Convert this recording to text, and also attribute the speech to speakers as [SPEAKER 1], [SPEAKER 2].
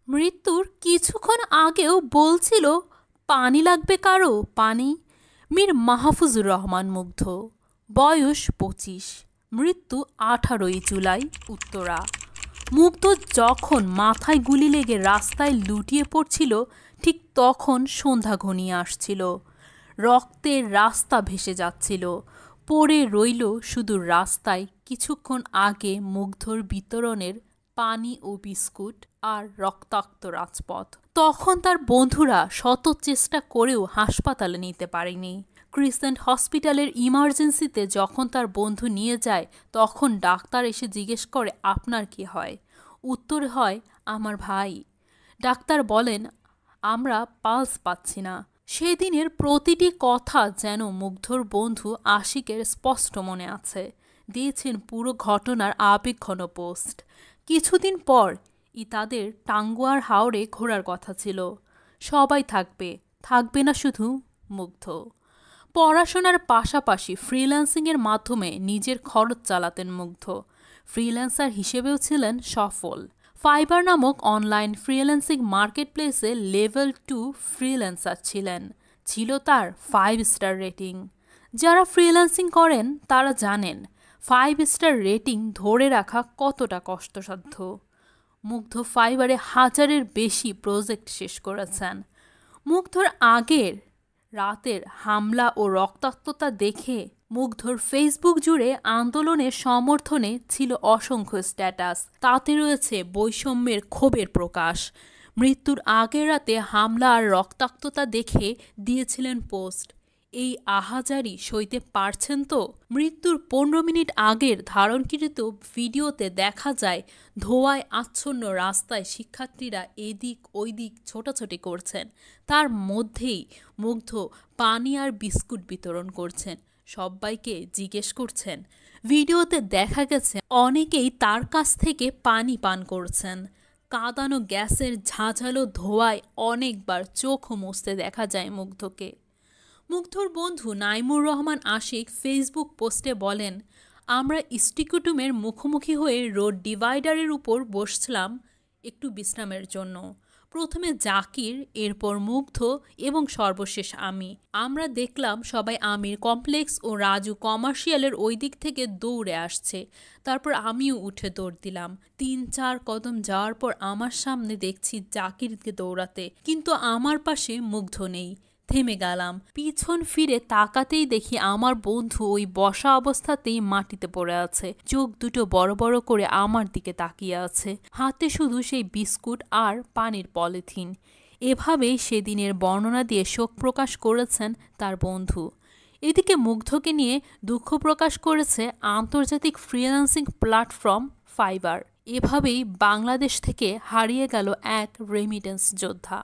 [SPEAKER 1] মৃত্যুর কিছুক্ষণ আগেও বলছিল পানি লাগবে কারো পানি। মীর মাহফুজুর রহমান মুগ্ধ, বয়স 25, মৃত্যু 18ই জুলাই, উত্তরা। মুগ্ধ যখন মাথায় গুলি লেগে রাস্তায় লুটিয়ে পড়ছিল, ঠিক তখন সন্ধ্যা ঘনিয়ে আসছিল। রক্তের রাস্তা ভেসে যাচ্ছিল, পড়ে রইল শুধু রাস্তায় কিছুক্ষণ আগে মুগ্ধর বিতরণের পানি ও বিস্কুট আর রক্তাক্ত রাজপথ। তখন তার বন্ধুরা শত চেষ্টা করেও হাসপাতালে নিতে পারেনি। ক্রিসেন্ট হসপিটালের ইমার্জেন্সিতে যখন তার বন্ধু নিয়ে যায়, তখন ডাক্তার এসে জিজ্ঞেস করে আপনার কি হয়। উত্তরে হয় আমার ভাই। ডাক্তার বলেন আমরা পালস পাচ্ছি না। সেদিনের প্রতিটি কথা যেন মুগ্ধর বন্ধু আশিকের স্পষ্ট মনে আছে। দিয়েছেন পুরো ঘটনার আবেগঘন পোস্ট। কিছুদিন পর তাদের টাঙ্গুয়ার হাওরে ঘোরার কথা ছিল। সবাই থাকবে, থাকবে না শুধু মুগ্ধ। পড়াশোনার পাশাপাশি ফ্রিল্যান্সিংয়ের মাধ্যমে নিজের খরচ চালাতেন মুগ্ধ। ফ্রিল্যান্সার হিসেবেও ছিলেন সফল। ফাইবার নামক অনলাইন ফ্রিল্যান্সিং মার্কেটপ্লেসে লেভেল 2 ফ্রিল্যান্সার ছিলেন। ছিল তার 5 স্টার রেটিং। যারা ফ্রিল্যান্সিং করেন তারা জানেন 5 স্টার রেটিং ধরে রাখা কতটা কষ্টসাধ্য। মুগ্ধ ফাইবারে 1000-এর বেশি প্রজেক্ট শেষ করেছেন। মুগ্ধর আগের রাতের হামলা ও রক্তাক্ততা দেখে মুগ্ধর ফেসবুক জুড়ে আন্দোলনের সমর্থনে ছিল অসংখ্য স্ট্যাটাস। তাতে রয়েছে বৈষম্যের ক্ষোভের প্রকাশ। মৃত্যুর আগের রাতে হামলা আর রক্তাক্ততা দেখে দিয়েছিলেন পোস্ট, এই আহাজারি সইতে পারছেন তো। মৃত্যুর 15 মিনিট আগের ধারণকৃত ভিডিওতে দেখা যায় ধোঁয়ায় আচ্ছন্ন রাস্তায় শিক্ষার্থীরা এদিক ওই দিক ছোটাছুটি করছেন। তার মধ্যেই মুগ্ধ পানি আর বিস্কুট বিতরণ করছেন, সবাইকে জিজ্ঞেস করছেন। ভিডিওতে দেখা গেছে অনেকেই তার কাছ থেকে পানি পান করছেন। কাঁদানো গ্যাসের ঝাঁঝালো ধোঁয়ায় অনেকবার চোখ মুছতে দেখা যায় মুগ্ধকে। মুগ্ধর বন্ধু নাইমুর রহমান আশিক ফেসবুক পোস্টে বলেন, আমরা ইস্টিকুটুমের মুখোমুখি হয়ে রোড ডিভাইডারের উপর বসছিলাম একটু বিশ্রামের জন্য। প্রথমে জাকির, এরপর মুগ্ধ এবং সর্বশেষ আমি। আমরা দেখলাম সবাই আমির কমপ্লেক্স ও রাজু কমার্শিয়ালের ওই দিক থেকে দৌড়ে আসছে। তারপর আমিও উঠে দৌড় দিলাম। 3-4 কদম যাওয়ার পর আমার সামনে দেখছি জাকিরকে দৌড়াতে, কিন্তু আমার পাশে মুগ্ধ নেই। থেমে গেলাম। পিছন ফিরে তাকাতেই দেখি আমার বন্ধু ওই বসা অবস্থাতেই মাটিতে পড়ে আছে। চোখ দুটো বড় বড় করে আমার দিকে তাকিয়ে আছে। হাতে শুধু সেই বিস্কুট আর পানির পলিথিন। এভাবেই সেদিনের বর্ণনা দিয়ে শোক প্রকাশ করেছেন তার বন্ধু। এদিকে মুগ্ধকে নিয়ে দুঃখ প্রকাশ করেছে আন্তর্জাতিক ফ্রিল্যান্সিং প্ল্যাটফর্ম ফাইবার। এভাবেই বাংলাদেশ থেকে হারিয়ে গেল এক রেমিটেন্স যোদ্ধা।